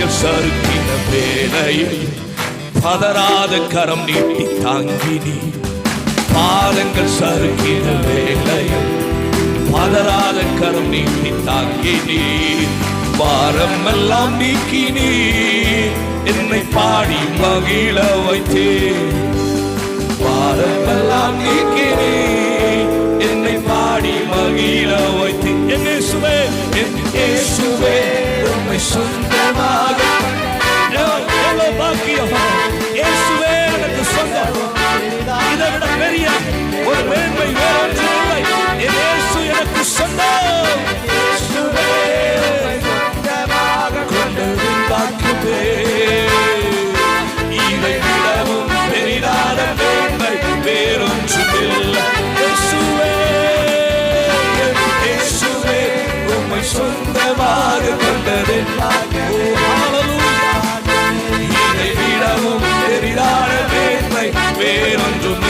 பாதங்கள் சறுக்கின வேளையில் பதறாத கரம் நீட்டி தாங்கினி. பாதங்கள் சறுக்கின வேளையில் பதறாத கரம் நீட்டி தாங்கினி. பாரமெல்லாம் நீக்கினி, என்னை பாடி மகிழ வைத்தே. பாரமெல்லாம் நீக்கினி, என்னை பாடி மகிழ வைத்தே. என் இயேசுவே, என் இயேசுவே, உம்மை சொந்தமாக பாக்கியம். இயேசுவே எனக்கு சொந்தம். இதை விட பெரிய ஒரு மேன்மை வேறொன்று இல்லை. என் இயேசு எனக்கு சொந்தம். இயேசுவே கொண்டதின் பாக்கியமே, இதை விடவும் பெரிதான மேன்மை வேறொன்றும் இல்லை. இயேசுவே, இயேசுவே உம்மை சொந்தமாக கொண்டதின் இதை விடவும் பெரிதான மேன்மை வேறொன்றும்